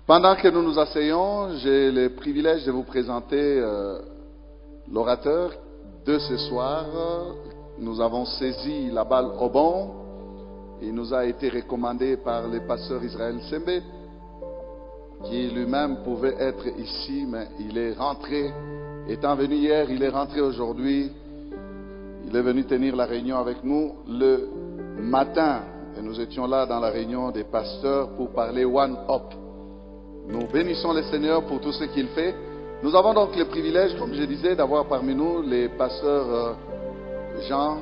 Pendant que nous nous asseyons, j'ai le privilège de vous présenter l'orateur de ce soir. Nous avons saisi la balle au bon. Il nous a été recommandé par le pasteur Israël Sembe, qui lui-même pouvait être ici, mais il est rentré. Étant venu hier, il est rentré aujourd'hui. Il est venu tenir la réunion avec nous le matin. Et nous étions là dans la réunion des pasteurs pour parler One Up. Nous bénissons le Seigneur pour tout ce qu'il fait. Nous avons donc le privilège, comme je disais, d'avoir parmi nous les pasteurs Jean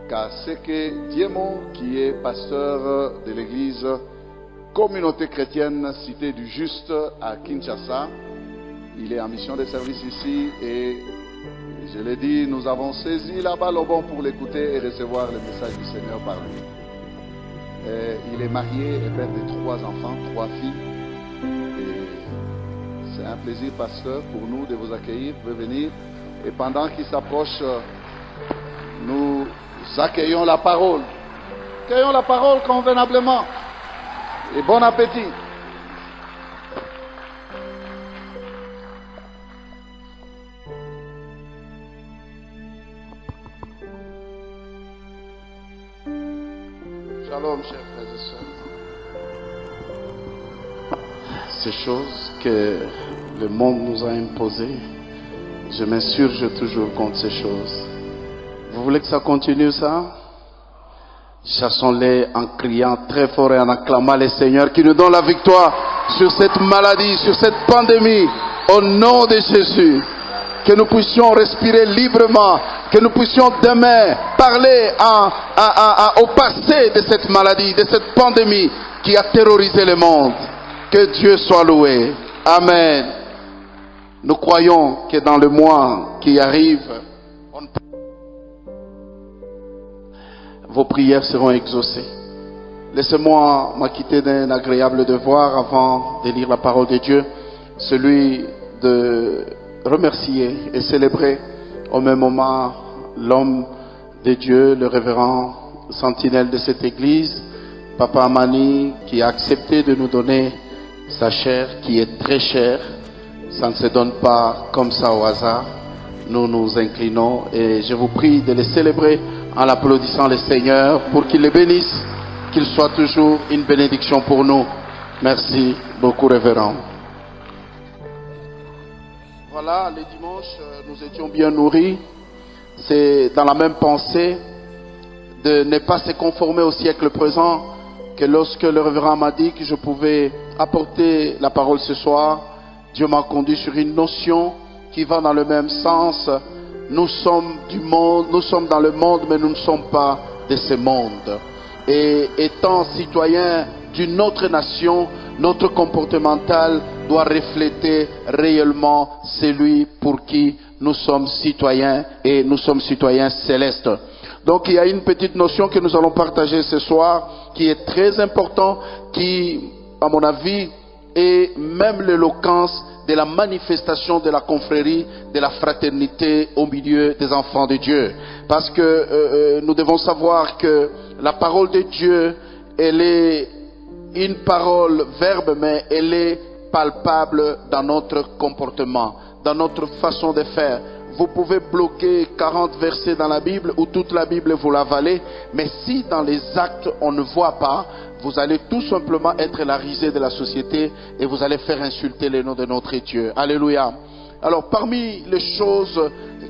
Kaseke Diemo, qui est pasteur de l'église Communauté chrétienne Cité du Juste à Kinshasa. Il est en mission de service ici et je l'ai dit, nous avons saisi la balle au bon pour l'écouter et recevoir le message du Seigneur par lui. Il est marié et père de 3 enfants, 3 filles. Et c'est un plaisir, pasteur, pour nous de vous accueillir. Vous pouvez venir. Et pendant qu'il s'approche, nous accueillons la parole. Accueillons la parole convenablement. Et bon appétit. Shalom, chers frères et sœurs. Ces choses que le monde nous a imposées, je m'insurge toujours contre ces choses. Vous voulez que ça continue, ça? Chassons-les en criant très fort et en acclamant le Seigneur qui nous donne la victoire sur cette maladie, sur cette pandémie, au nom de Jésus. Que nous puissions respirer librement, que nous puissions demain parler au passé de cette maladie, de cette pandémie qui a terrorisé le monde. Que Dieu soit loué. Amen. Nous croyons que dans le mois qui arrive, vos prières seront exaucées. Laissez-moi m'acquitter d'un agréable devoir avant de lire la parole de Dieu, celui de remercier et célébrer au même moment l'homme de Dieu, le révérend sentinelle de cette église, Papa Amani, qui a accepté de nous donner sa chair, qui est très chère. Ça ne se donne pas comme ça au hasard. Nous nous inclinons et je vous prie de les célébrer en applaudissant le Seigneur pour qu'il les bénisse, qu'il soit toujours une bénédiction pour nous. Merci beaucoup, révérend. Voilà, les dimanches, nous étions bien nourris. C'est dans la même pensée de ne pas se conformer au siècle présent que lorsque le révérend m'a dit que je pouvais apporter la parole ce soir, Dieu m'a conduit sur une notion qui va dans le même sens. Nous sommes du monde, nous sommes dans le monde, mais nous ne sommes pas de ce monde. Et étant citoyens d'une autre nation, notre comportemental doit refléter réellement celui pour qui nous sommes citoyens et nous sommes citoyens célestes. Donc il y a une petite notion que nous allons partager ce soir qui est très importante, qui, à mon avis, est même l'éloquence de la manifestation de la confrérie, de la fraternité au milieu des enfants de Dieu. Parce que nous devons savoir que la parole de Dieu, elle est une parole, verbe, mais elle est palpable dans notre comportement, dans notre façon de faire. Vous pouvez bloquer 40 versets dans la Bible ou toute la Bible vous l'avalez, mais si dans les actes on ne voit pas, vous allez tout simplement être la risée de la société et vous allez faire insulter le nom de notre Dieu. Alléluia. Alors parmi les choses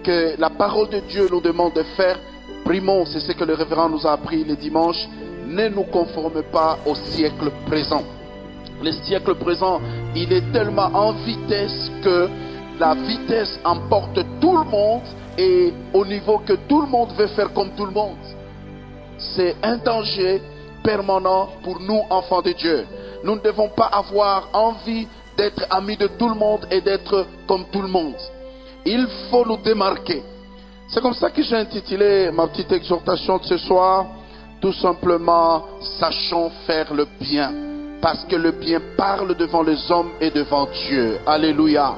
que la parole de Dieu nous demande de faire, primo, c'est ce que le révérend nous a appris les dimanches, ne nous conformez pas au siècle présent. Le siècle présent, il est tellement en vitesse que la vitesse emporte tout le monde et au niveau que tout le monde veut faire comme tout le monde. C'est un danger permanent pour nous, enfants de Dieu. Nous ne devons pas avoir envie d'être amis de tout le monde et d'être comme tout le monde. Il faut nous démarquer. C'est comme ça que j'ai intitulé ma petite exhortation de ce soir. Tout simplement, sachons faire le bien. Parce que le bien parle devant les hommes et devant Dieu. Alléluia.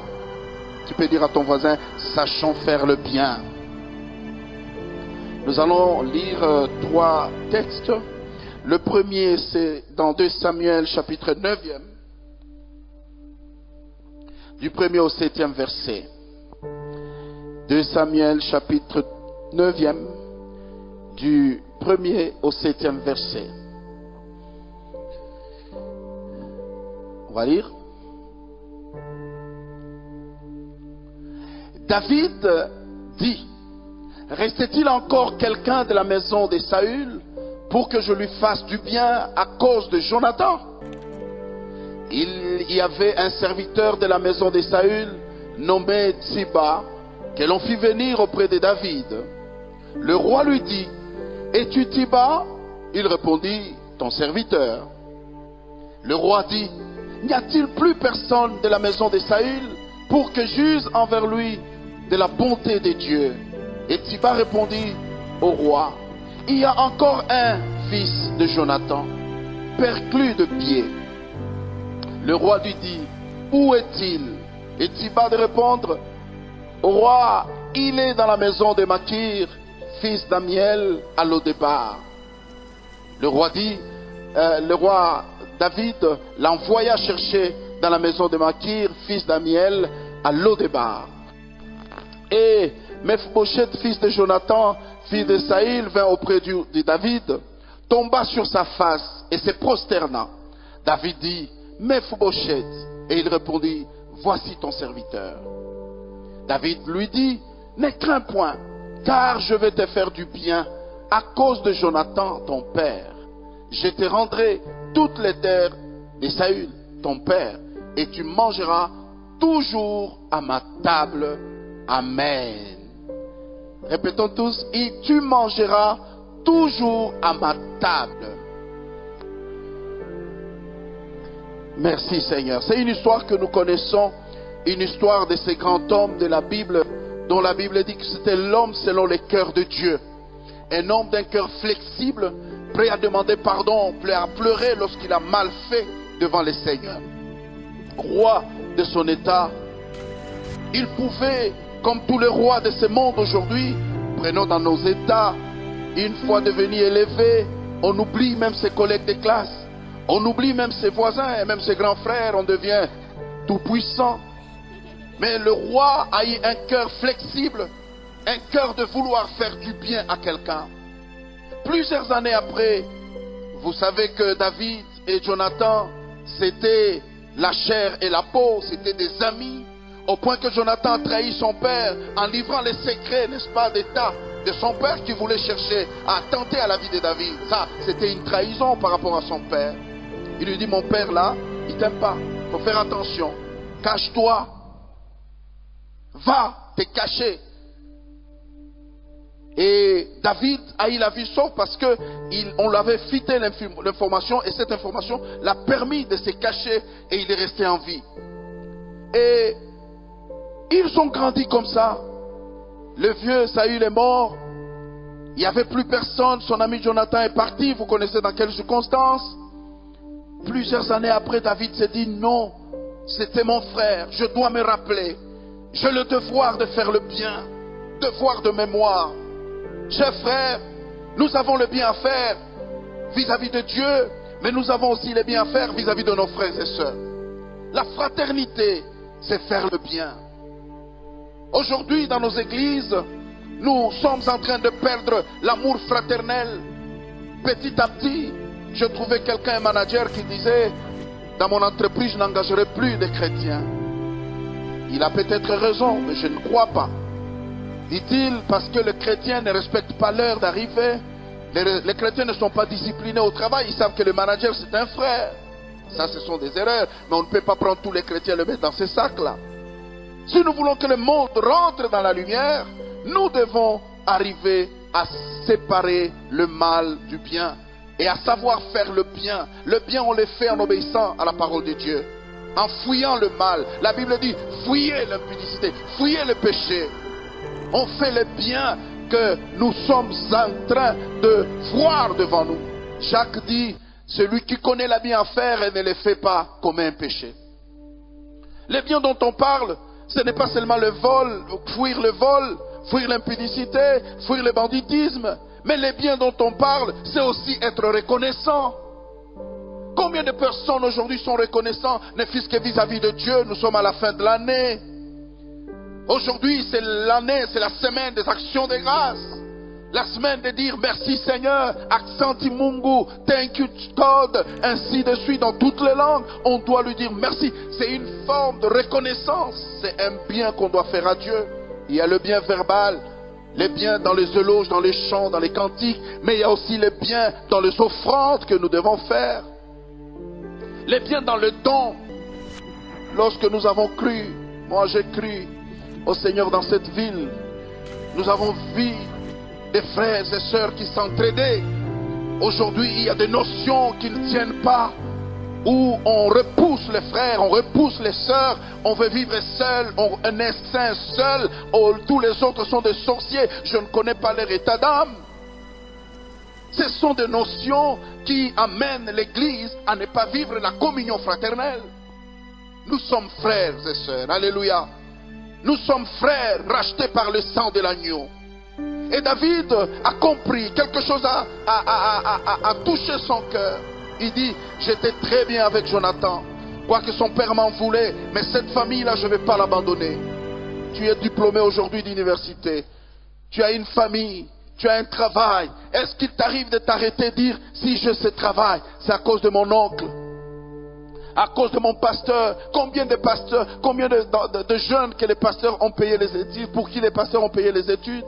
Tu peux dire à ton voisin, sachons faire le bien. Nous allons lire 3 textes. Le premier, c'est dans 2 Samuel, chapitre 9. du 1er au 7e verset. 2 Samuel chapitre 9e, du 1er au 7e verset. On va lire. David dit, restait-il encore quelqu'un de la maison de Saül pour que je lui fasse du bien à cause de Jonathan? Il y avait un serviteur de la maison de Saül nommé Tsiba que l'on fit venir auprès de David. Le roi lui dit, es-tu Tsiba? Il répondit, ton serviteur. Le roi dit, n'y a-t-il plus personne de la maison de Saül pour que j'use envers lui de la bonté de Dieu? Et Tsiba répondit au roi, il y a encore un fils de Jonathan, perclus de pied. Le roi lui dit, où est-il? Et Tsiba de répondre au roi, il est dans la maison de Makir, fils d'Amiel, à Lo-débar. Le roi David l'envoya chercher dans la maison de Makir, fils d'Amiel, à Lo-débar. Et Mephibosheth, fils de Jonathan, fils de Saïl, vint auprès de David, tomba sur sa face et se prosterna. David dit, Mephibosheth, et il répondit, voici ton serviteur. David lui dit, ne crains point, car je vais te faire du bien à cause de Jonathan, ton père. Je te rendrai toutes les terres de Saül, ton père, et tu mangeras toujours à ma table. Amen. Répétons tous, et tu mangeras toujours à ma table. Merci Seigneur. C'est une histoire que nous connaissons, une histoire de ces grands hommes de la Bible, dont la Bible dit que c'était l'homme selon le cœur de Dieu. Un homme d'un cœur flexible, prêt à demander pardon, prêt à pleurer lorsqu'il a mal fait devant le Seigneur. Roi de son état, il pouvait, comme tous les rois de ce monde aujourd'hui, prenons dans nos états, une fois devenu élevé, on oublie même ses collègues de classe, on oublie même ses voisins et même ses grands frères, on devient tout puissant. Mais le roi a eu un cœur flexible, un cœur de vouloir faire du bien à quelqu'un. Plusieurs années après, vous savez que David et Jonathan, c'était la chair et la peau, c'était des amis, au point que Jonathan trahit son père en livrant les secrets, n'est-ce pas, d'État de son père qui voulait chercher à attenter à la vie de David. Ça, c'était une trahison par rapport à son père. Il lui dit, mon père là, il t'aime pas, il faut faire attention, cache-toi, va te cacher. Et David a eu la vie sauve parce que on l'avait fuité l'information, et cette information l'a permis de se cacher, et il est resté en vie. Et ils ont grandi comme ça. Le vieux Saül est mort, il n'y avait plus personne, son ami Jonathan est parti, vous connaissez dans quelles circonstances. Plusieurs années après, David s'est dit, non, c'était mon frère, je dois me rappeler, j'ai le devoir de faire le bien, devoir de mémoire. Chers frères, nous avons le bien à faire vis-à-vis de Dieu, mais nous avons aussi le bien à faire vis-à-vis de nos frères et sœurs. La fraternité, c'est faire le bien. Aujourd'hui, dans nos églises, nous sommes en train de perdre l'amour fraternel. Petit à petit, je trouvais quelqu'un, un manager, qui disait, dans mon entreprise, je n'engagerai plus de chrétiens. Il a peut-être raison, mais je ne crois pas. Dit-il, parce que les chrétiens ne respectent pas l'heure d'arrivée. Les chrétiens ne sont pas disciplinés au travail. Ils savent que le manager, c'est un frère. Ça, ce sont des erreurs. Mais on ne peut pas prendre tous les chrétiens et les mettre dans ces sacs-là. Si nous voulons que le monde rentre dans la lumière, nous devons arriver à séparer le mal du bien et à savoir faire le bien. Le bien, on le fait en obéissant à la parole de Dieu, en fuyant le mal. La Bible dit, fuyez l'impudicité, fuyez le péché. On fait le bien que nous sommes en train de voir devant nous. Jacques dit, celui qui connaît la bien à faire et ne le fait pas commet un péché. Les biens dont on parle, ce n'est pas seulement le vol, fuir l'impudicité, fuir le banditisme. Mais les biens dont on parle, c'est aussi être reconnaissant. Combien de personnes aujourd'hui sont reconnaissants, ne fût-ce que vis-à-vis de Dieu? Nous sommes à la fin de l'année. Aujourd'hui, c'est l'année, c'est la semaine des actions de grâce. La semaine de dire merci Seigneur, accenti Mungu, thank you God, ainsi de suite dans toutes les langues. On doit lui dire merci. C'est une forme de reconnaissance. C'est un bien qu'on doit faire à Dieu. Il y a le bien verbal, les biens dans les éloges, dans les chants, dans les cantiques, mais il y a aussi les biens dans les offrandes que nous devons faire. Les biens dans le don. Lorsque nous avons cru, moi j'ai cru au Seigneur dans cette ville, nous avons vu des frères et sœurs qui s'entraidaient. Aujourd'hui, il y a des notions qui ne tiennent pas, où on repousse les frères, on repousse les sœurs, on veut vivre seul, un instinct seul, tous les autres sont des sorciers, je ne connais pas leur état d'âme. Ce sont des notions qui amènent l'Église à ne pas vivre la communion fraternelle. Nous sommes frères et sœurs, alléluia. Nous sommes frères rachetés par le sang de l'agneau. Et David a compris, quelque chose a touché son cœur. Il dit, j'étais très bien avec Jonathan, quoique son père m'en voulait, mais cette famille-là, je ne vais pas l'abandonner. Tu es diplômé aujourd'hui d'université, tu as une famille, tu as un travail. Est-ce qu'il t'arrive de t'arrêter et dire, si j'ai ce travail, c'est à cause de mon oncle, à cause de mon pasteur? Combien de pasteurs, combien de jeunes que les pasteurs ont payé les études, pour qui les pasteurs ont payé les études?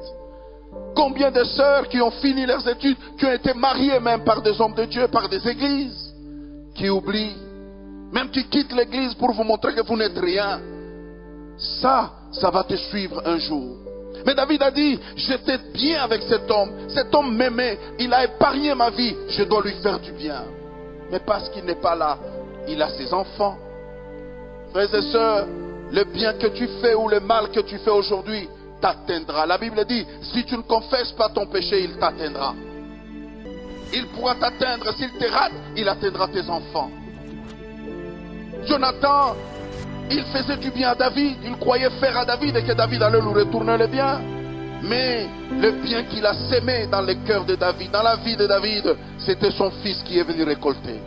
Combien de sœurs qui ont fini leurs études, qui ont été mariées même par des hommes de Dieu, par des églises, qui oublient, même qui quittent l'église pour vous montrer que vous n'êtes rien. Ça va te suivre un jour. Mais David a dit, j'étais bien avec cet homme m'aimait, il a épargné ma vie, je dois lui faire du bien. Mais parce qu'il n'est pas là, il a ses enfants. Frères et sœurs, le bien que tu fais ou le mal que tu fais aujourd'hui t'atteindra. La Bible dit, si tu ne confesses pas ton péché, il t'atteindra. Il pourra t'atteindre. S'il te rate, il atteindra tes enfants. Jonathan, il faisait du bien à David. Il croyait faire à David et que David allait lui retourner le bien. Mais le bien qu'il a sémé dans le cœur de David, dans la vie de David, c'était son fils qui est venu récolter.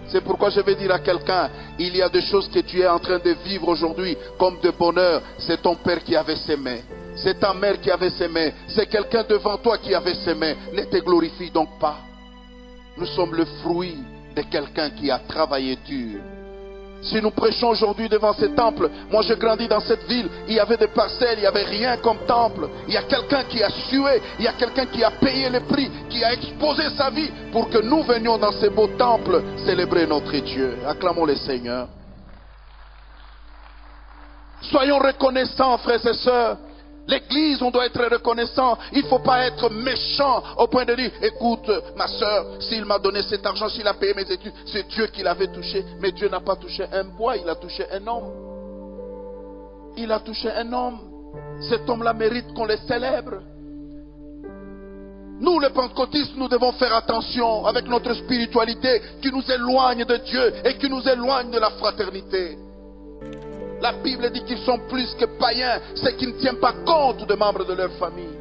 C'est pourquoi je vais dire à quelqu'un, il y a des choses que tu es en train de vivre aujourd'hui comme de bonheur. C'est ton père qui avait sémé. C'est ta mère qui avait sémé. C'est quelqu'un devant toi qui avait sémé. Ne te glorifie donc pas. Nous sommes le fruit de quelqu'un qui a travaillé dur. Si nous prêchons aujourd'hui devant ces temples, moi j'ai grandi dans cette ville, il y avait des parcelles, il n'y avait rien comme temple. Il y a quelqu'un qui a sué, il y a quelqu'un qui a payé le prix, qui a exposé sa vie pour que nous venions dans ces beaux temples célébrer notre Dieu. Acclamons le Seigneur. Soyons reconnaissants, frères et sœurs. L'église, on doit être reconnaissant. Il ne faut pas être méchant au point de dire, écoute, ma soeur, s'il m'a donné cet argent, s'il a payé mes études, c'est Dieu qui l'avait touché. Mais Dieu n'a pas touché un bois, il a touché un homme. Il a touché un homme. Cet homme-là mérite qu'on le célèbre. Nous, les pentecôtistes, nous devons faire attention avec notre spiritualité qui nous éloigne de Dieu et qui nous éloigne de la fraternité. La Bible dit qu'ils sont plus que païens, c'est qu'ils ne tiennent pas compte des membres de leur famille.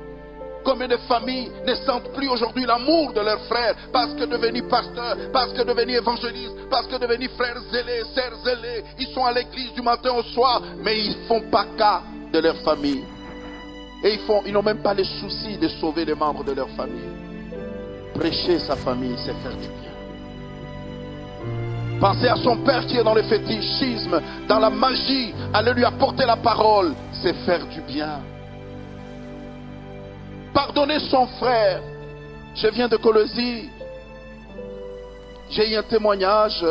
Combien de familles ne sentent plus aujourd'hui l'amour de leurs frères parce que devenus pasteurs, parce que devenus évangélistes, parce que devenus frères zélés, sœurs zélés, ils sont à l'église du matin au soir, mais ils ne font pas cas de leur famille. Et ils n'ont même pas le souci de sauver les membres de leur famille. Prêcher sa famille, c'est faire du bien. Penser à son père qui est dans le fétichisme, dans la magie, aller lui apporter la parole, c'est faire du bien. Pardonner son frère. Je viens de Colosie. J'ai eu un témoignage.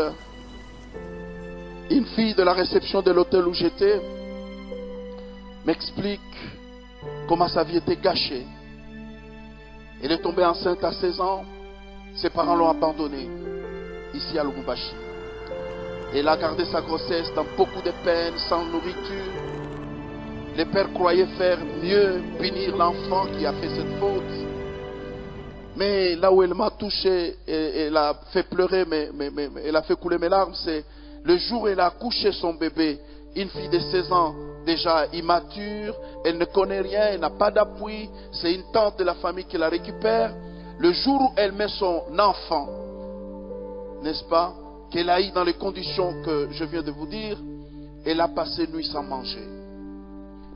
Une fille de la réception de l'hôtel où j'étais m'explique comment sa vie était gâchée. Elle est tombée enceinte à 16 ans. Ses parents l'ont abandonnée ici à Lubumbashi. Elle a gardé sa grossesse dans beaucoup de peine, sans nourriture. Les pères croyaient faire mieux, punir l'enfant qui a fait cette faute. Mais là où elle m'a touché, et elle a fait pleurer, mais elle a fait couler mes larmes, c'est le jour où elle a accouché son bébé, une fille de 16 ans, déjà immature, elle ne connaît rien, elle n'a pas d'appui, c'est une tante de la famille qui la récupère. Le jour où elle met son enfant, n'est-ce pas, qu'elle a eu dans les conditions que je viens de vous dire, elle a passé nuit sans manger.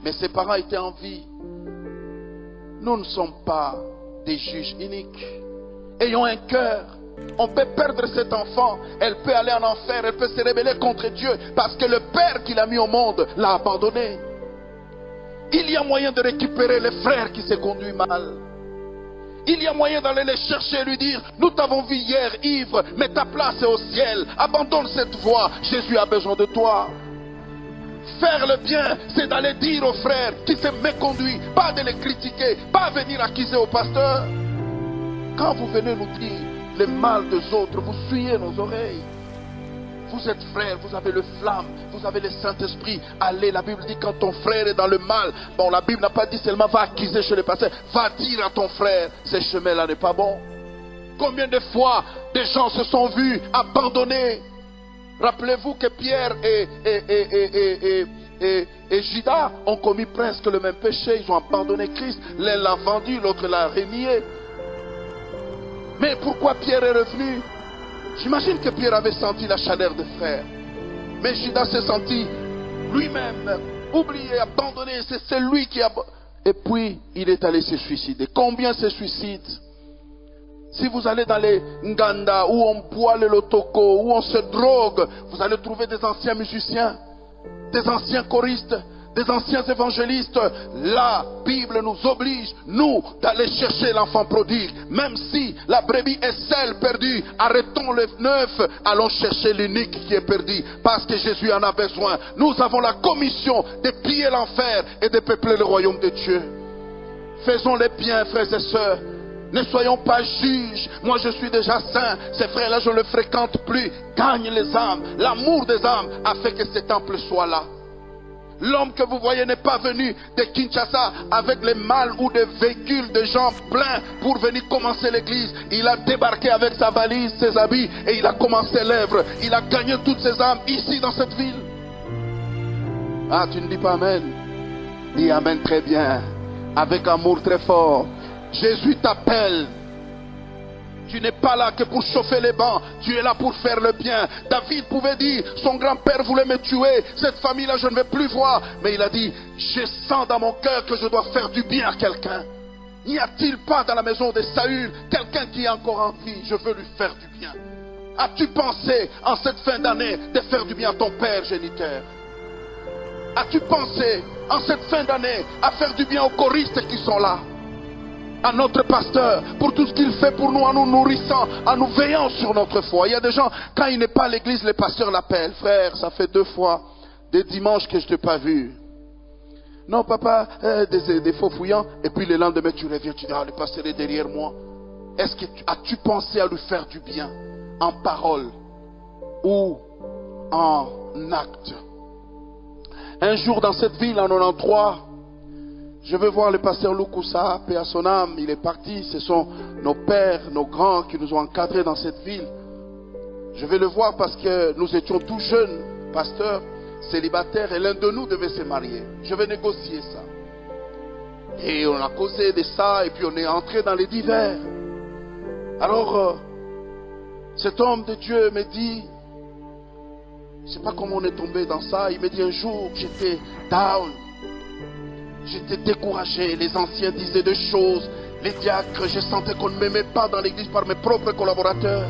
Mais ses parents étaient en vie. Nous ne sommes pas des juges uniques. Ayons un cœur. On peut perdre cet enfant, elle peut aller en enfer, elle peut se rebeller contre Dieu parce que le Père qui l'a mis au monde l'a abandonné. Il y a moyen de récupérer les frères qui se conduisent mal. Il y a moyen d'aller les chercher et lui dire: nous t'avons vu hier ivre, mais ta place est au ciel. Abandonne cette voie, Jésus a besoin de toi. Faire le bien, c'est d'aller dire aux frères qui se méconduisent, pas de les critiquer, pas venir accuser au pasteur. Quand vous venez nous dire le mal des autres, vous suyez nos oreilles. Vous êtes frères, vous avez le flamme, vous avez le Saint-Esprit. Allez, la Bible dit quand ton frère est dans le mal. Bon, la Bible n'a pas dit seulement va accuser chez le pasteur. Va dire à ton frère, ce chemin-là n'est pas bon. Combien de fois des gens se sont vus abandonnés? Rappelez-vous que Pierre et Judas ont commis presque le même péché. Ils ont abandonné Christ. L'un l'a vendu, l'autre l'a renié. Mais pourquoi Pierre est revenu? J'imagine que Pierre avait senti la chaleur des frères. Mais Judas s'est senti lui-même oublié, abandonné. C'est lui qui a... Et puis, il est allé se suicider. Combien se suicident? Si vous allez dans les Nganda, où on boit le lotoko, où on se drogue, vous allez trouver des anciens musiciens, des anciens choristes, des anciens évangélistes. La Bible nous oblige, nous, d'aller chercher l'enfant prodigue. Même si la brebis est celle perdue, arrêtons le neuf, allons chercher l'unique qui est perdu. Parce que Jésus en a besoin. Nous avons la commission de piller l'enfer et de peupler le royaume de Dieu. Faisons les biens, frères et sœurs. Ne soyons pas juges. Moi je suis déjà saint. Ces frères-là je ne les fréquente plus. Gagne les âmes. L'amour des âmes a fait que ce temple soit là. L'homme que vous voyez n'est pas venu de Kinshasa avec les malles ou des véhicules de gens pleins pour venir commencer l'église. Il a débarqué avec sa valise, ses habits et il a commencé l'œuvre. Il a gagné toutes ses âmes ici dans cette ville. Ah, tu ne dis pas amen? Dis amen très bien. Avec amour très fort. Jésus t'appelle. Tu n'es pas là que pour chauffer les bancs. Tu es là pour faire le bien. David pouvait dire, son grand-père voulait me tuer. Cette famille-là, je ne vais plus voir. Mais il a dit, je sens dans mon cœur que je dois faire du bien à quelqu'un. N'y a-t-il pas dans la maison de Saül quelqu'un qui est encore en vie? Je veux lui faire du bien. As-tu pensé en cette fin d'année de faire du bien à ton père géniteur? As-tu pensé en cette fin d'année à faire du bien aux choristes qui sont là? À notre pasteur, pour tout ce qu'il fait pour nous, en nous nourrissant, en nous veillant sur notre foi. Il y a des gens, quand il n'est pas à l'église, les pasteurs l'appellent. Frère, ça fait 2 fois, des dimanches que je ne t'ai pas vu. Non, papa, des faux fouillants. Et puis le lendemain, tu reviens, tu dis, ah, le pasteur est derrière moi. Est-ce que as-tu pensé à lui faire du bien, en parole ou en acte? Un jour dans cette ville, en 93, je veux voir le pasteur Loukoussa, paix à son âme, il est parti. Ce sont nos pères, nos grands qui nous ont encadrés dans cette ville. Je vais le voir parce que nous étions tout jeunes, pasteurs, célibataires, et l'un de nous devait se marier. Je vais négocier ça. Et on a causé de ça, et puis on est entré dans les divers. Alors, cet homme de Dieu me dit, je ne sais pas comment on est tombé dans ça, il me dit un jour, j'étais down. J'étais découragé, les anciens disaient des choses, les diacres, je sentais qu'on ne m'aimait pas dans l'église par mes propres collaborateurs.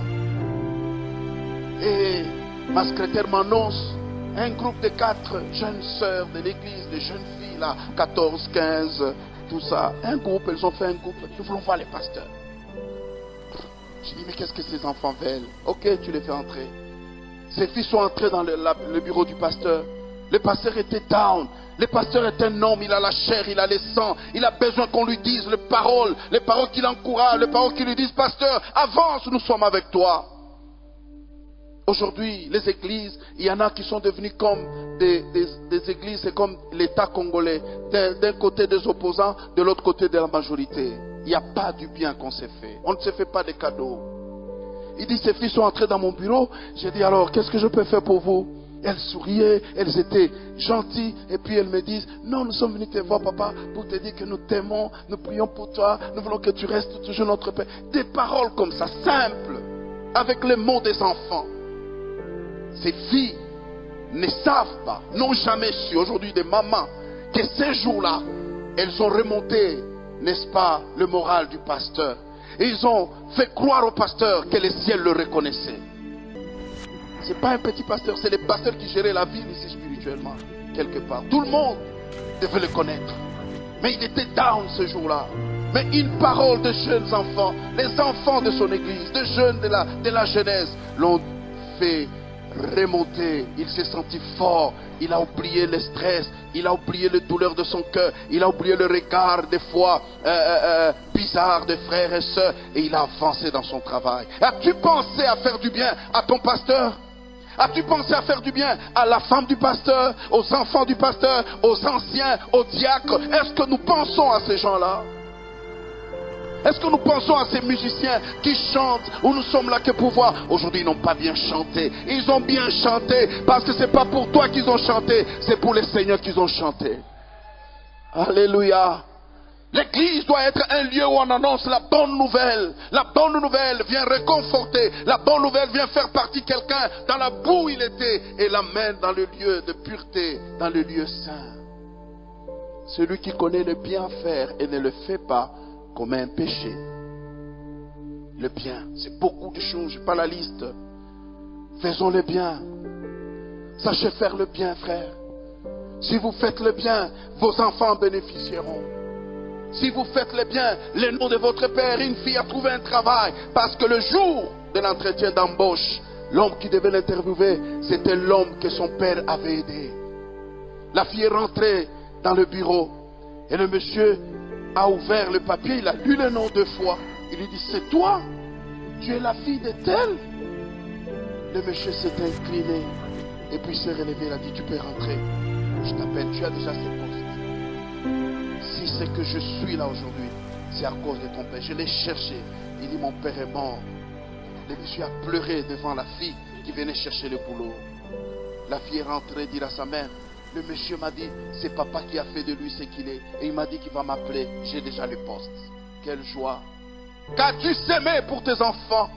Et ma secrétaire m'annonce un groupe de 4 jeunes sœurs de l'église, des jeunes filles là, 14, 15, tout ça. Un groupe, elles ont fait un groupe, nous voulons voir les pasteurs. Je dis, mais qu'est-ce que ces enfants veulent? Ok, tu les fais entrer. Ces filles sont entrées dans le bureau du pasteur. Le pasteur était down. Le pasteur est un homme, il a la chair, il a le sang. Il a besoin qu'on lui dise les paroles qui l'encouragent, les paroles qui lui disent, pasteur, avance, nous sommes avec toi. Aujourd'hui, les églises, il y en a qui sont devenues comme des églises, c'est comme l'État congolais. D'un côté des opposants, de l'autre côté de la majorité. Il n'y a pas du bien qu'on s'est fait. On ne se fait pas de cadeaux. Il dit, ces filles sont entrées dans mon bureau. J'ai dit, alors, qu'est-ce que je peux faire pour vous? Elles souriaient, elles étaient gentilles. Et puis elles me disent, non, nous sommes venus te voir, papa, pour te dire que nous t'aimons, nous prions pour toi, nous voulons que tu restes toujours notre Père. Des paroles comme ça, simples, avec les mots des enfants. ces filles ne savent pas, n'ont jamais su, aujourd'hui des mamans, que ces jours-là, elles ont remonté, n'est-ce pas, le moral du pasteur. Et ils ont fait croire au pasteur que le ciel le reconnaissait. Ce n'est pas un petit pasteur, c'est le pasteur qui gérait la ville ici spirituellement, quelque part. Tout le monde devait le connaître. Mais il était down ce jour-là. Mais une parole de jeunes enfants, les enfants de son église, de jeunes de la jeunesse, l'ont fait remonter. Il s'est senti fort. Il a oublié le stress. Il a oublié les douleurs de son cœur. Il a oublié le regard des fois bizarre des frères et sœurs. Et il a avancé dans son travail. As-tu pensé à faire du bien à ton pasteur? As-tu pensé à faire du bien à la femme du pasteur, aux enfants du pasteur, aux anciens, aux diacres? Est-ce que nous pensons à ces gens-là? Est-ce que nous pensons à ces musiciens qui chantent, où nous sommes là que pour voir? Aujourd'hui, ils n'ont pas bien chanté. Ils ont bien chanté parce que ce n'est pas pour toi qu'ils ont chanté, c'est pour le Seigneur qu'ils ont chanté. Alléluia. L'église doit être un lieu où on annonce la bonne nouvelle. La bonne nouvelle vient réconforter. La bonne nouvelle vient faire partie quelqu'un dans la boue où il était et l'amène dans le lieu de pureté, dans le lieu saint. Celui qui connaît le bien faire et ne le fait pas comme un péché. Le bien, c'est beaucoup de choses, je n'ai pas la liste. Faisons le bien. Sachez faire le bien, frère. Si vous faites le bien, vos enfants bénéficieront. Si vous faites le bien, le nom de votre père, une fille a trouvé un travail. Parce que le jour de l'entretien d'embauche, l'homme qui devait l'interviewer, c'était l'homme que son père avait aidé. La fille est rentrée dans le bureau et le monsieur a ouvert le papier, il a lu le nom 2 fois. Il lui dit, c'est toi? Tu es la fille de tel? Le monsieur s'est incliné et puis s'est relevé, il a dit, tu peux rentrer. Je t'appelle, tu as déjà ces postes. Si c'est que je suis là aujourd'hui, c'est à cause de ton père. Je l'ai cherché. Il dit, mon père est mort. Le monsieur a pleuré devant la fille qui venait chercher le boulot. La fille est rentrée dire à sa mère, le monsieur m'a dit, c'est papa qui a fait de lui ce qu'il est. Et il m'a dit qu'il va m'appeler. J'ai déjà le poste. Quelle joie. Qu'as-tu sémé pour tes enfants?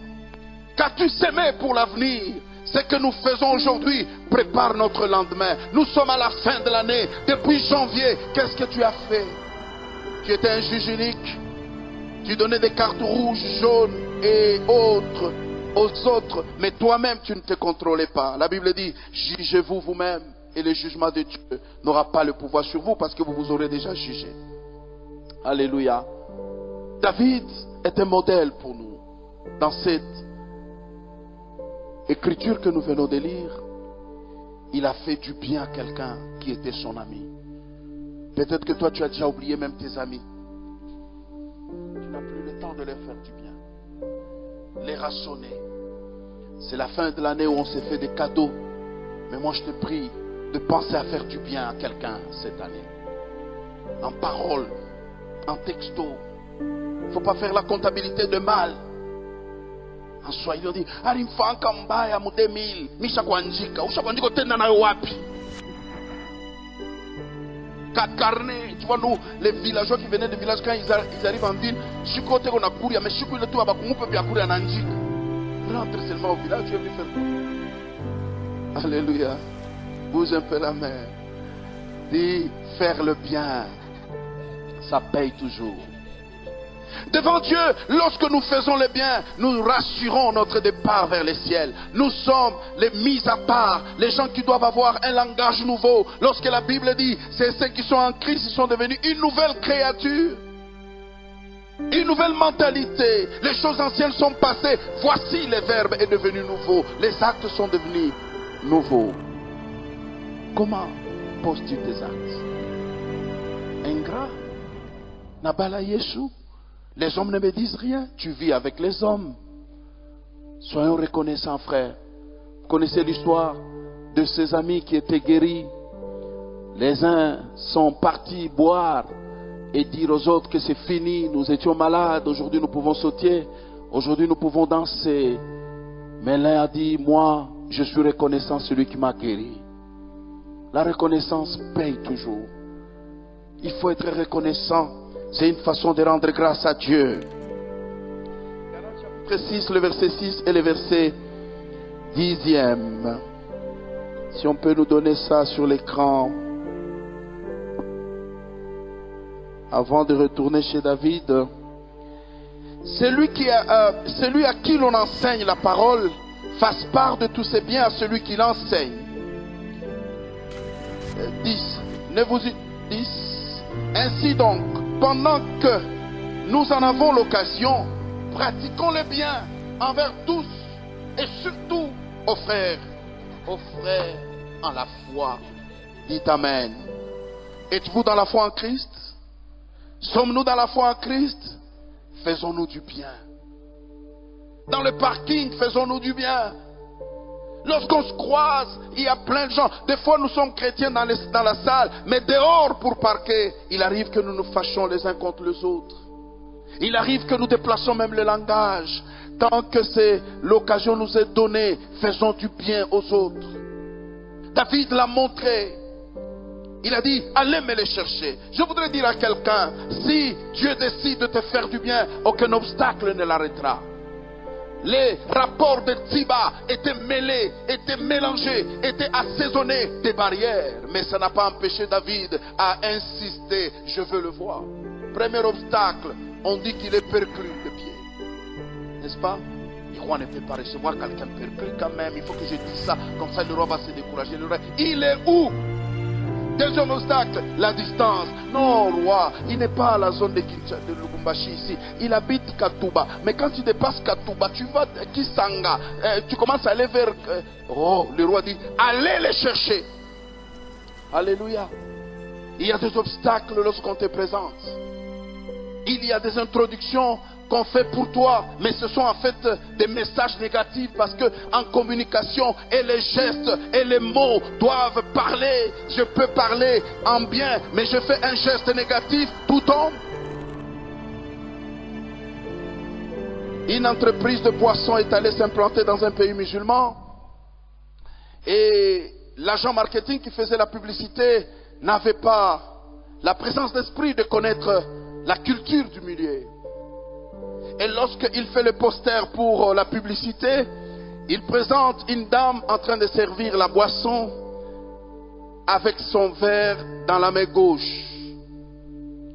Qu'as-tu sémé pour l'avenir? Ce que nous faisons aujourd'hui prépare notre lendemain. Nous sommes à la fin de l'année. Depuis janvier, qu'est-ce que tu as fait? Tu étais un juge unique. Tu donnais des cartes rouges, jaunes et autres aux autres. Mais toi-même, tu ne te contrôlais pas. La Bible dit, jugez-vous vous-même. Et le jugement de Dieu n'aura pas le pouvoir sur vous parce que vous vous aurez déjà jugé. Alléluia. David est un modèle pour nous. Dans cette écriture que nous venons de lire, il a fait du bien à quelqu'un qui était son ami. Peut-être que toi tu as déjà oublié même tes amis. Tu n'as plus le temps de leur faire du bien. Les rassonner. C'est la fin de l'année où on s'est fait des cadeaux. Mais moi je te prie de penser à faire du bien à quelqu'un cette année. En parole, en texto. Il ne faut pas faire la comptabilité de mal. En Swahili on dit, alimfanka mbaya mu 2000, misha kuandika, ushakuandika tena nayo wapi? 4 carnets, tu vois nous, les villageois qui venaient des villages, quand ils arrivent en ville, chikote qu'on a couru, mais chikou le tout à bakumupe puis à courir en anjik. Rentre seulement au village, tu es venu faire quoi? Alléluia. Bouge un peu la main. Dis, faire le bien, ça paye toujours. Devant Dieu, lorsque nous faisons le bien, nous rassurons notre départ vers les ciels. Nous sommes les mis à part, les gens qui doivent avoir un langage nouveau. Lorsque la Bible dit, c'est ceux qui sont en Christ, ils sont devenus une nouvelle créature. Une nouvelle mentalité. Les choses anciennes sont passées. Voici le verbe est devenu nouveau. Les actes sont devenus nouveaux. Comment poses-tu tes actes? Ingrat? Nabala Yeshua? Les hommes ne me disent rien. Tu vis avec les hommes. Soyons reconnaissants, frères. Vous connaissez l'histoire de ces amis qui étaient guéris. Les uns sont partis boire et dire aux autres que c'est fini. Nous étions malades. Aujourd'hui, nous pouvons sauter. Aujourd'hui, nous pouvons danser. Mais l'un a dit, moi, je suis reconnaissant celui qui m'a guéri. La reconnaissance paye toujours. Il faut être reconnaissant. C'est une façon de rendre grâce à Dieu. Chapitre 6, le verset 6 et le verset 10e. Si on peut nous donner ça sur l'écran. Avant de retourner chez David. Celui à qui l'on enseigne la parole fasse part de tous ses biens à celui qui l'enseigne. 10. 10. Ainsi donc, pendant que nous en avons l'occasion, pratiquons le bien envers tous et surtout aux frères en la foi. Dites Amen. Êtes-vous dans la foi en Christ? Sommes-nous dans la foi en Christ? Faisons-nous du bien. Dans le parking, faisons-nous du bien. Lorsqu'on se croise, il y a plein de gens. Des fois, nous sommes chrétiens dans la salle, mais dehors pour parquer, il arrive que nous nous fâchons les uns contre les autres. Il arrive que nous déplaçons même le langage. Tant que l'occasion nous est donnée, faisons du bien aux autres. David l'a montré. Il a dit, allez me les chercher. Je voudrais dire à quelqu'un, si Dieu décide de te faire du bien, aucun obstacle ne l'arrêtera. Les rapports de Tsiba étaient mêlés, étaient mélangés, étaient assaisonnés des barrières. Mais ça n'a pas empêché David à insister, je veux le voir. Premier obstacle, on dit qu'il est perclus de pied. N'est-ce pas? Le roi ne peut pas recevoir quelqu'un perclus quand même. Il faut que je dise ça, comme ça le roi va se décourager. Le roi, il est où? Deuxième obstacle, la distance. Non, roi, il n'est pas à la zone de Lubumbashi ici. Il habite Katuba. Mais quand tu dépasses Katuba, tu vas à Kisanga. Tu commences à aller vers... Oh, le roi dit, allez les chercher. Alléluia. Il y a des obstacles lorsqu'on te présente. Il y a des introductions qu'on fait pour toi, mais ce sont en fait des messages négatifs parce que en communication et les gestes et les mots doivent parler. Je peux parler en bien, mais je fais un geste négatif, tout tombe. Une entreprise de boissons est allée s'implanter dans un pays musulman et l'agent marketing qui faisait la publicité n'avait pas la présence d'esprit de connaître la culture du milieu. Et lorsqu'il fait le poster pour la publicité, il présente une dame en train de servir la boisson avec son verre dans la main gauche.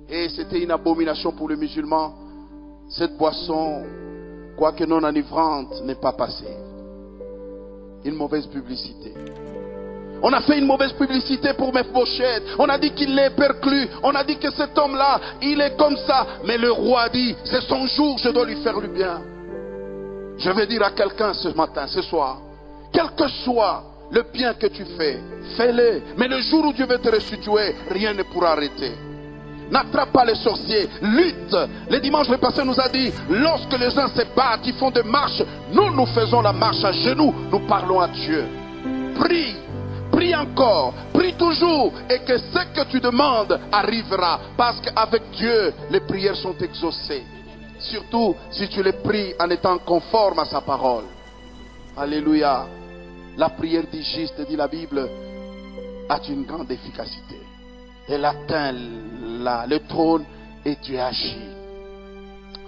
Et c'était une abomination pour les musulmans. Cette boisson, quoique non enivrante, n'est pas passée. Une mauvaise publicité. On a fait une mauvaise publicité pour Mephibosheth. On a dit qu'il est perclus. On a dit que cet homme-là, il est comme ça. Mais le roi dit, c'est son jour, je dois lui faire le bien. Je vais dire à quelqu'un ce matin, ce soir, quel que soit le bien que tu fais, fais-le. Mais le jour où Dieu veut te restituer, rien ne pourra arrêter. N'attrape pas les sorciers, lutte. Le dimanche, le pasteur nous a dit, lorsque les gens se battent, ils font des marches, nous faisons la marche à genoux, nous parlons à Dieu. Prie. Prie encore, prie toujours, et que ce que tu demandes arrivera. Parce qu'avec Dieu, les prières sont exaucées. Surtout si tu les pries en étant conforme à sa parole. Alléluia. La prière dit juste, dit la Bible, a une grande efficacité. Elle atteint le trône et Dieu agit.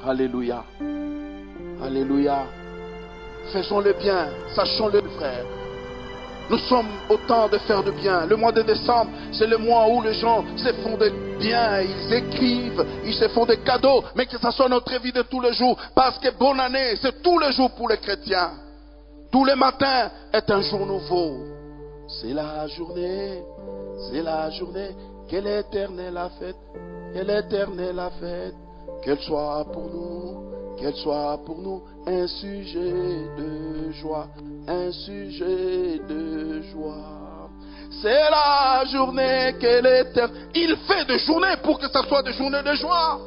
Alléluia. Alléluia. Faisons le bien, sachons-le, frère. Nous sommes au temps de faire du bien. Le mois de décembre, c'est le mois où les gens se font des biens, ils écrivent, ils se font des cadeaux, mais que ce soit notre vie de tous les jours. Parce que bonne année, c'est tous les jours pour les chrétiens. Tous les matins est un jour nouveau. C'est la journée que l'Éternel a faite, qu'elle soit pour nous un sujet de joie, C'est la journée que l'Éternel... Il fait des journées pour que ce soit des journées de joie.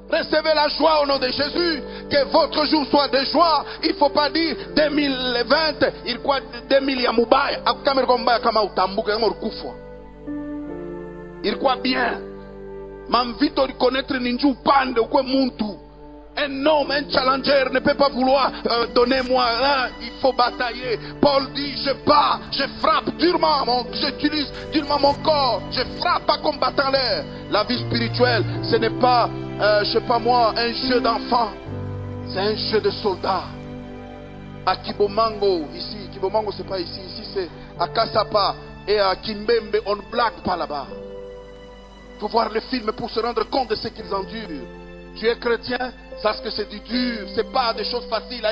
Recevez la joie au nom de Jésus. Que votre jour soit de joie. Il ne faut pas dire 2020, il croit 2000 ya mubaya. Il croit bien. M'invite à reconnaître ninju pande ou quoi muntu. Un homme, un challenger ne peut pas vouloir donner-moi un, il faut batailler. Paul dit, je bats, je frappe durement, j'utilise durement mon corps, je frappe en combattant l'air. La vie spirituelle, ce n'est pas, je sais pas moi, un jeu d'enfant, c'est un jeu de soldat. À Kibomango, ici, Kibomango c'est pas ici, ici c'est à Kassapa et à Kimbembe, on ne blague pas là-bas. Il faut voir les films pour se rendre compte de ce qu'ils endurent. Tu es chrétien, sache que c'est du dur, c'est pas des choses faciles.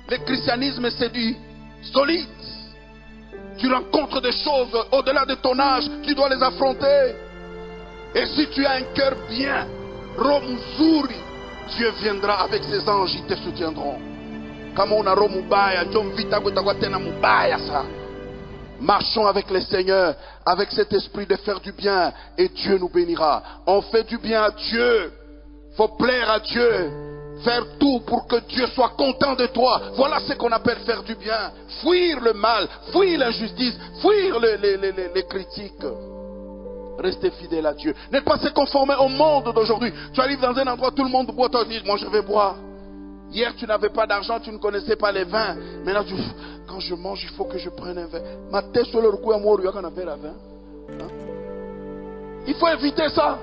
Le christianisme, c'est du solide. Tu rencontres des choses au-delà de ton âge, tu dois les affronter. Et si tu as un cœur bien, Romuzuri, Dieu viendra avec ses anges, ils te soutiendront. Marchons avec le Seigneur, avec cet esprit de faire du bien, et Dieu nous bénira. On fait du bien à Dieu. Faut plaire à Dieu. Faire tout pour que Dieu soit content de toi. Voilà ce qu'on appelle faire du bien. Fuir le mal, fuir l'injustice, fuir les critiques. Restez fidèle à Dieu. Ne pas se conformer au monde d'aujourd'hui. Tu arrives dans un endroit, tout le monde boit, toi tu dis, moi je vais boire. Hier tu n'avais pas d'argent, tu ne connaissais pas les vins. Maintenant quand je mange, il faut que je prenne un vin. Ma tête sur le coup à moi, il y a un verre à vin. Il faut éviter ça.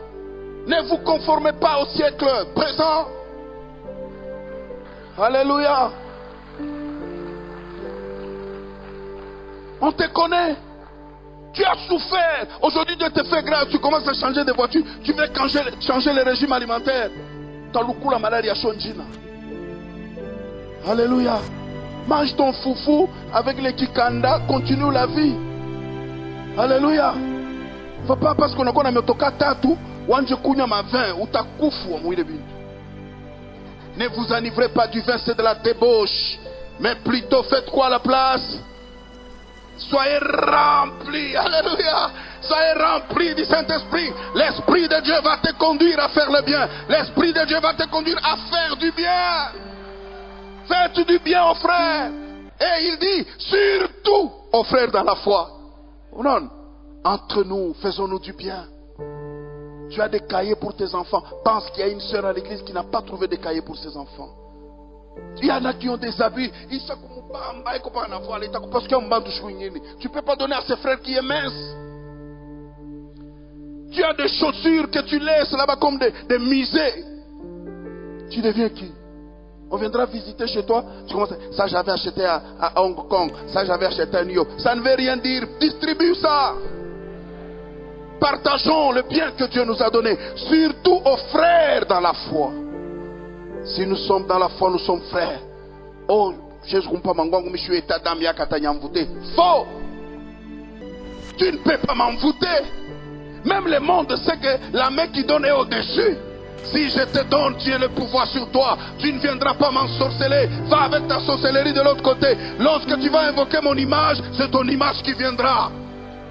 Ne vous conformez pas au siècle présent. Alléluia. On te connaît. Tu as souffert. Aujourd'hui, Dieu te fait grâce. Tu commences à changer de voiture. Tu veux changer le régime alimentaire. Tu as le coup la maladie à Chonjina. Alléluia. Mange ton foufou avec les kikanda. Continue la vie. Alléluia. Il ne faut pas parce qu'on a mis toka tatu. Wanje kunya ma vin. Ou ta koufu. Ne vous enivrez pas du vin, c'est de la débauche. Mais plutôt faites quoi à la place? Soyez remplis. Alléluia. Soyez remplis du Saint-Esprit. L'Esprit de Dieu va te conduire à faire le bien. L'Esprit de Dieu va te conduire à faire du bien. Faites du bien aux frères. Et il dit, surtout aux frères dans la foi. Non, entre nous, faisons-nous du bien. Tu as des cahiers pour tes enfants. Pense qu'il y a une sœur à l'église qui n'a pas trouvé des cahiers pour ses enfants. Il y en a qui ont des habits. Tu ne peux pas donner à ses frères qui est mince. Tu as des chaussures que tu laisses là-bas comme des musées. Tu deviens qui? On viendra visiter chez toi. Tu commences, ça j'avais acheté à Hong Kong. Ça j'avais acheté à New York. Ça ne veut rien dire. Distribue ça. Partageons le bien que Dieu nous a donné. Surtout aux frères dans la foi. Si nous sommes dans la foi, nous sommes frères. Oh, je ne pas m'envoyer, je suis état d'amia katanyamvouté. Faux. Tu ne peux pas m'envoûter. Même le monde sait que la main qui donne est au-dessus. Si je te donne, tu as le pouvoir sur toi. Tu ne viendras pas m'ensorceler. Va avec ta sorcellerie de l'autre côté. Lorsque tu vas invoquer mon image, c'est ton image qui viendra.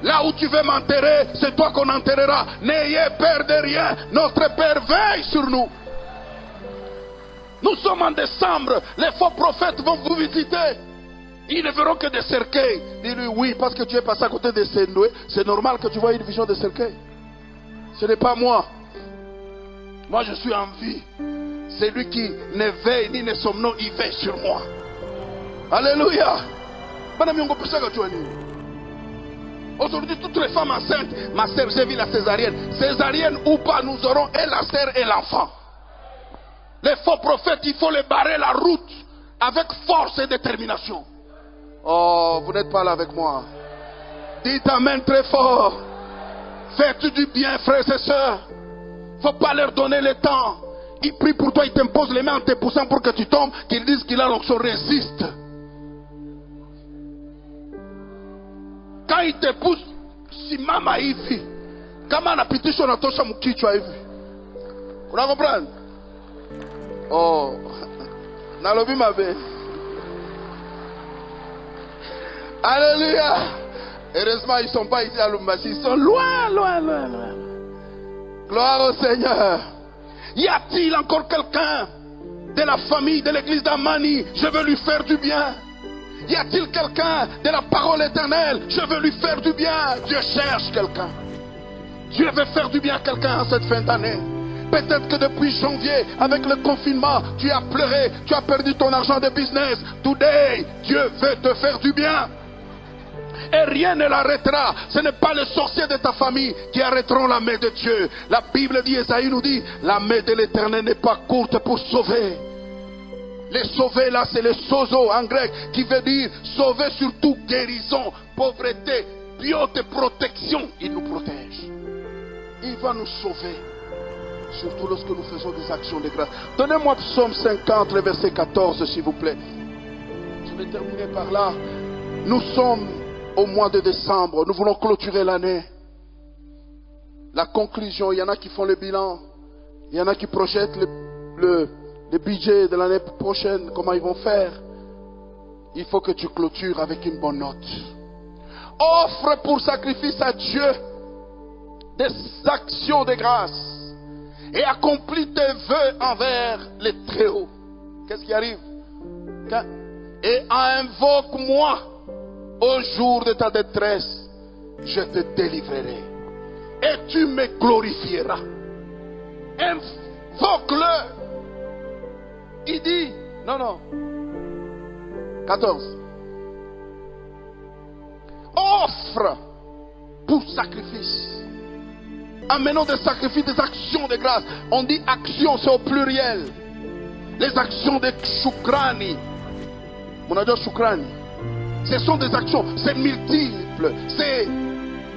Là où tu veux m'enterrer, c'est toi qu'on enterrera. N'ayez peur de rien. Notre Père veille sur nous. Nous sommes en décembre. Les faux prophètes vont vous visiter. Ils ne verront que des cercueils. Dis-lui oui, parce que tu es passé à côté de Sendoué. C'est normal que tu vois une vision de cercueil. Ce n'est pas moi. Moi je suis en vie. C'est lui qui ne veille ni ne somnole, il veille sur moi. Alléluia. Aujourd'hui, toutes les femmes enceintes, ma sœur, j'ai vu la césarienne. Césarienne ou pas, nous aurons et la sœur et l'enfant. Les faux prophètes, il faut les barrer la route avec force et détermination. Oh, vous n'êtes pas là avec moi. Dites amen très fort. Faites du bien, frères et sœurs. Il ne faut pas leur donner le temps. Ils prient pour toi, ils t'imposent les mains en te poussant pour que tu tombes, qu'ils disent qu'il a l'onction, résiste. Quand il te pousse, si maman hivi, comment on a pité sur notre chambre qui tu as vu? Vous la comprenez? Oh, Nalobi ma belle. Alléluia. Heureusement, ils ne sont pas ici à Lumbashi, ils sont loin, loin, loin, loin. Gloire au Seigneur. Y a-t-il encore quelqu'un de la famille de l'église d'Amani? Je veux lui faire du bien. Y a-t-il quelqu'un de la parole éternelle? Je veux lui faire du bien. Dieu cherche quelqu'un. Dieu veut faire du bien à quelqu'un en cette fin d'année. Peut-être que depuis janvier, avec le confinement, tu as pleuré, tu as perdu ton argent de business. Today, Dieu veut te faire du bien. Et rien ne l'arrêtera. Ce n'est pas les sorciers de ta famille qui arrêteront la main de Dieu. La Bible dit, Esaïe nous dit, la main de l'Éternel n'est pas courte pour sauver. Les sauver là, c'est les sozo en grec, qui veut dire sauver surtout guérison, pauvreté, biote, protection. Il nous protège. Il va nous sauver. Surtout lorsque nous faisons des actions de grâce. Donnez-moi Psaume 50, le verset 14, s'il vous plaît. Je vais terminer par là. Nous sommes au mois de décembre. Nous voulons clôturer l'année. La conclusion, il y en a qui font le bilan. Il y en a qui projettent le budget de l'année prochaine, comment ils vont faire. Il faut que tu clôtures avec une bonne note. Offre pour sacrifice à Dieu des actions de grâce et accomplis tes vœux envers les Très-Hauts. Qu'est-ce qui arrive? Et invoque-moi au jour de ta détresse, je te délivrerai et tu me glorifieras. Invoque-le. Il dit, non, 14. Offre pour sacrifice. Amenons des sacrifices, des actions de grâce. On dit actions, c'est au pluriel. Les actions de Shukrani. On a dit Shukrani. Ce sont des actions, c'est multiple. C'est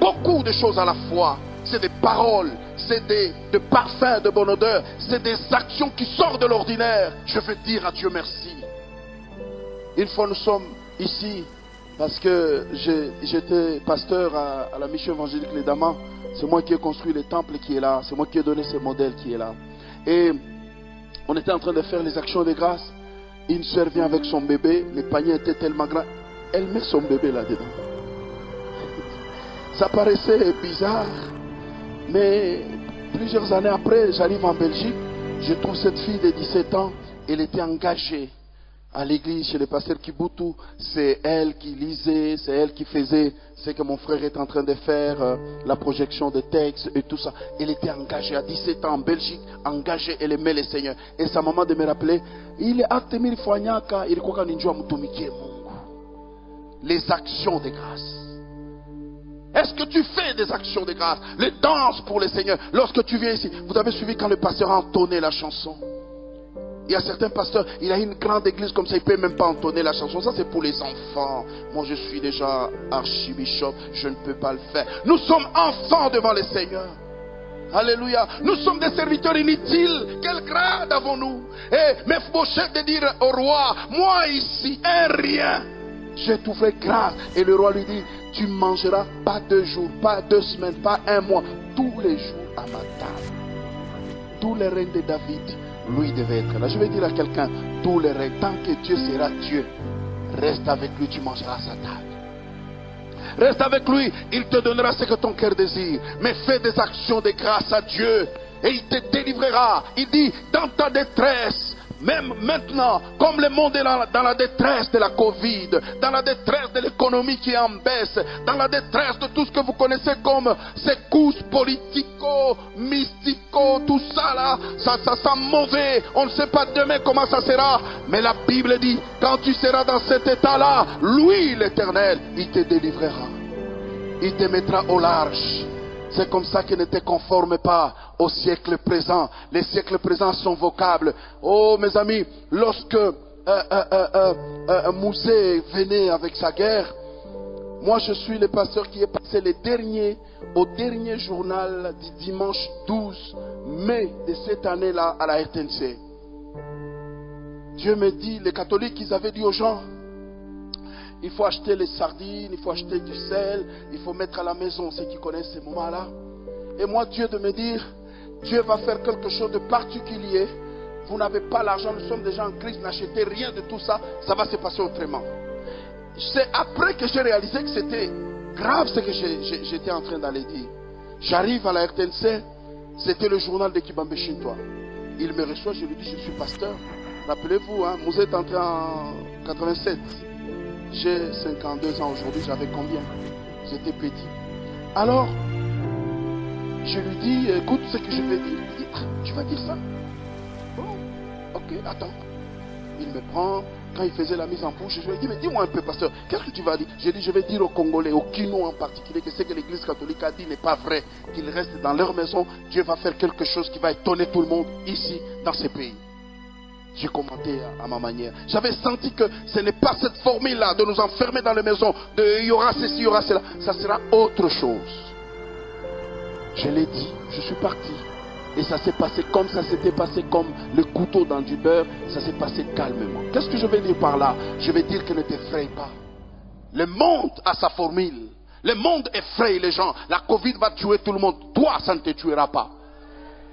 beaucoup de choses à la fois. C'est des paroles, c'est des parfums de bonne odeur. C'est des actions qui sortent de l'ordinaire. Je veux dire à Dieu merci. Une fois nous sommes ici, parce que j'étais pasteur à la mission évangélique Les Damas. C'est moi qui ai construit le temple qui est là. C'est moi qui ai donné ce modèle qui est là. Et on était en train de faire les actions de grâce. Une soeur vient avec son bébé. Le panier était tellement grand. Elle met son bébé là-dedans. Ça paraissait bizarre. Mais plusieurs années après, j'arrive en Belgique. Je trouve cette fille de 17 ans. Elle était engagée à l'église, chez le pasteur Kibutu. C'est elle qui lisait, c'est elle qui faisait ce que mon frère est en train de faire, la projection de textes et tout ça. Elle était engagée à 17 ans en Belgique, engagée, elle aimait le Seigneur. Et sa maman de me rappeler, il est actemir fanyaka, il croit qu'on mutumikie Mungu. Les actions de grâce. Est-ce que tu fais des actions de grâce? Les danses pour le Seigneur. Lorsque tu viens ici, vous avez suivi quand le pasteur a entonné la chanson. Il y a certains pasteurs, il a une grande église comme ça, il ne peut même pas entonner la chanson. Ça c'est pour les enfants. Moi je suis déjà archibishop, je ne peux pas le faire. Nous sommes enfants devant le Seigneur. Alléluia. Nous sommes des serviteurs inutiles. Quel grade avons-nous? Et Mephibosheth de dire au roi, moi ici, un rien, j'ai trouvé grâce. Et le roi lui dit, tu mangeras pas 2 jours, pas 2 semaines, pas 1 mois, tous les jours à ma table. Tous les reins de David, lui devait être là. Je vais dire à quelqu'un, tous les reins, tant que Dieu sera Dieu, reste avec lui, tu mangeras à sa table. Reste avec lui, il te donnera ce que ton cœur désire. Mais fais des actions de grâce à Dieu et il te délivrera. Il dit, dans ta détresse, même maintenant, comme le monde est dans la détresse de la Covid, dans la détresse de l'économie qui est en baisse, dans la détresse de tout ce que vous connaissez comme ces couches politico, mystico, tout ça là, ça sent mauvais. On ne sait pas demain comment ça sera. Mais la Bible dit, quand tu seras dans cet état-là, lui, l'Éternel, il te délivrera. Il te mettra au large. C'est comme ça qu'il ne te conforme pas au siècle présent. Les siècles présents sont vocables. Oh mes amis, lorsque Moussé venait avec sa guerre, moi je suis le pasteur qui est passé au dernier journal du dimanche 12 mai de cette année-là à la RTNC. Dieu me dit, les catholiques, ils avaient dit aux gens, il faut acheter les sardines, il faut acheter du sel, il faut mettre à la maison, ceux qui connaissent ces moments-là. Et moi, Dieu de me dire, Dieu va faire quelque chose de particulier. Vous n'avez pas l'argent, nous sommes déjà en crise, n'achetez rien de tout ça, ça va se passer autrement. C'est après que j'ai réalisé que c'était grave ce que j'étais en train d'aller dire. J'arrive à la RTNC, c'était le journal de Kibambe Shintoa. Il me reçoit, je lui dis, je suis pasteur. Rappelez-vous, hein, vous êtes entré en 87. J'ai 52 ans aujourd'hui, j'avais combien? J'étais petit. Alors, je lui dis, écoute ce que je vais dire. Il dit, ah, tu vas dire ça? Bon, ok, attends. Il me prend, quand il faisait la mise en bouche, je lui ai dit, mais dis-moi un peu, pasteur, qu'est-ce que tu vas dire? J'ai dit, je vais dire aux Congolais, aux Kino en particulier, que ce que l'église catholique a dit n'est pas vrai, qu'ils restent dans leur maison. Dieu va faire quelque chose qui va étonner tout le monde ici, dans ces pays. J'ai commenté à ma manière. J'avais senti que ce n'est pas cette formule-là de nous enfermer dans les maisons, de il y aura ceci, il y aura cela. Ça sera autre chose. Je l'ai dit, je suis parti. Et ça s'est passé comme ça s'était passé, comme le couteau dans du beurre. Ça s'est passé calmement. Qu'est-ce que je vais dire par là? Je vais dire que ne t'effraie pas. Le monde a sa formule. Le monde effraie les gens. La Covid va tuer tout le monde. Toi, ça ne te tuera pas.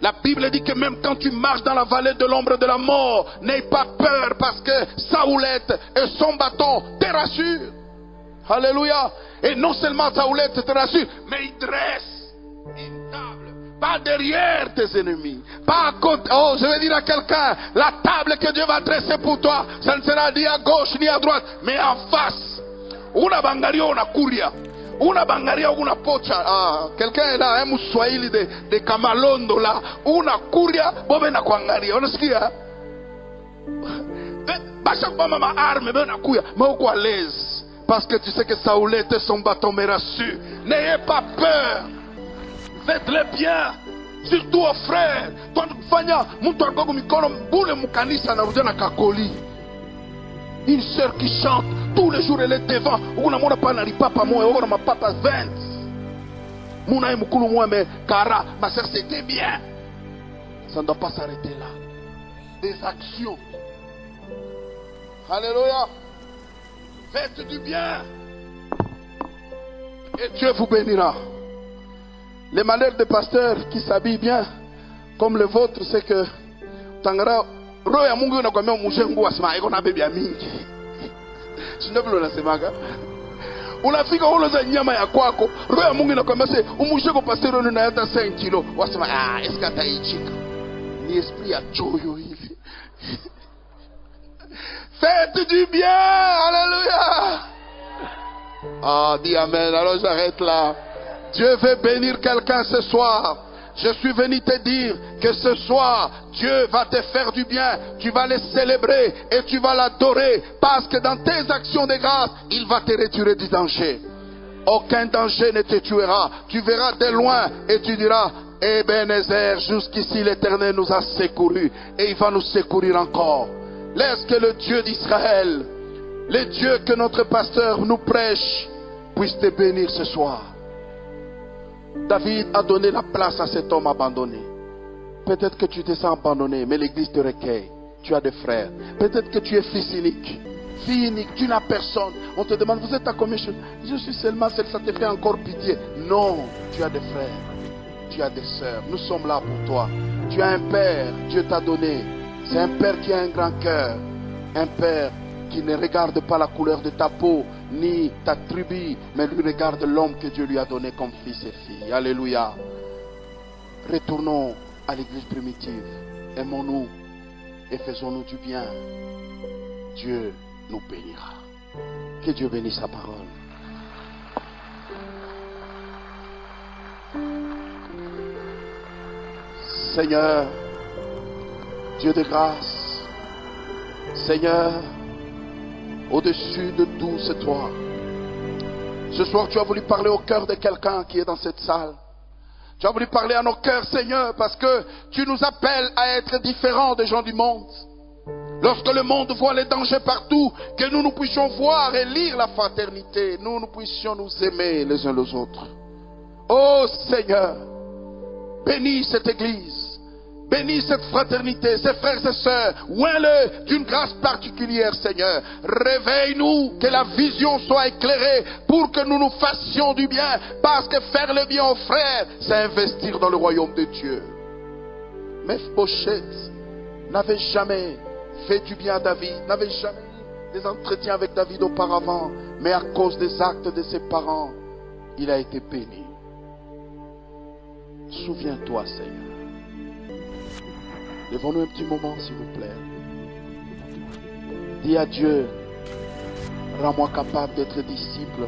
La Bible dit que même quand tu marches dans la vallée de l'ombre de la mort, n'aie pas peur parce que Saoulette et son bâton te rassurent. Alléluia. Et non seulement Saoulette te rassure, mais il dresse une table. Pas derrière tes ennemis. Pas à côté. Oh, je vais dire à quelqu'un, la table que Dieu va dresser pour toi, ça ne sera ni à gauche ni à droite, mais en face. Una bangaria, una kuria. Una bangaria, una pocha. Ah, quelqu'un est là, un Mswahili de Kamalondo là. Una kuria, bobe na kuangaria. Unasikia? Basha kwa mama arme, bobe na kuya. Mais uko à l'aise. Parce que tu sais que Saoulette et son bâton me rassurent. N'ayez pas peur. Faites-le bien. Surtout aux frères. Toi, fanya, mtu agogo mikono mbule mukanisa na rujana kakoli. Une sœur qui chante, tous les jours elle est devant. Una mona pa na ripapa moya, ona ma papa 20. Muna mukulu moya mais kara, ma sœur c'était bien. Ça ne doit pas s'arrêter là. Des actions. Alléluia. Faites du bien. Et Dieu vous bénira. Les manières des pasteurs qui s'habillent bien, comme le vôtre, c'est que Tangara. Roho ya Mungu inakwambia umushe nguo asema iko na bibi ya mingi. Sio vile unasemaga. Unafika uloza nyama ya kwako, roho ya Mungu inakwambia se umushe kwa pastor na hata 5 kilo. Wasema est-ce que taichika? Ni esprit ya choyo hivi. Faites du bien. Alléluia. Ah, dis amen. Alors j'arrête là. Dieu veut bénir quelqu'un ce soir. Je suis venu te dire que ce soir, Dieu va te faire du bien. Tu vas le célébrer et tu vas l'adorer. Parce que dans tes actions de grâce, il va te retirer du danger. Aucun danger ne te tuera. Tu verras de loin et tu diras, Ebenezer, jusqu'ici l'Éternel nous a secourus. Et il va nous secourir encore. Laisse que le Dieu d'Israël, le Dieu que notre pasteur nous prêche, puisse te bénir ce soir. David a donné la place à cet homme abandonné. Peut-être que tu te sens abandonné, mais l'église te recueille. Tu as des frères. Peut-être que tu es fils unique. Fille unique, tu n'as personne. On te demande, vous êtes à combien? Je suis seulement seul, ça te fait encore pitié. Non, tu as des frères. Tu as des sœurs. Nous sommes là pour toi. Tu as un père, Dieu t'a donné. C'est un père qui a un grand cœur. Un père qui ne regarde pas la couleur de ta peau, ni ta tribu, mais lui regarde l'homme que Dieu lui a donné comme fils et fille. Alléluia. Retournons à l'église primitive. Aimons-nous et faisons-nous du bien. Dieu nous bénira. Que Dieu bénisse sa parole. Seigneur, Dieu de grâce, Seigneur, au-dessus de tout, c'est toi. Ce soir, tu as voulu parler au cœur de quelqu'un qui est dans cette salle. Tu as voulu parler à nos cœurs, Seigneur, parce que tu nous appelles à être différents des gens du monde. Lorsque le monde voit les dangers partout, que nous puissions voir et lire la fraternité, nous puissions nous aimer les uns les autres. Oh Seigneur, bénis cette église. Bénis cette fraternité, ces frères et sœurs. Ouin-le d'une grâce particulière, Seigneur. Réveille-nous, que la vision soit éclairée pour que nous nous fassions du bien. Parce que faire le bien aux frères, c'est investir dans le royaume de Dieu. Mephibosheth n'avait jamais fait du bien à David, n'avait jamais eu des entretiens avec David auparavant. Mais à cause des actes de ses parents, il a été béni. Souviens-toi, Seigneur. Levons-nous un petit moment, s'il vous plaît. Dis à Dieu, rends-moi capable d'être disciple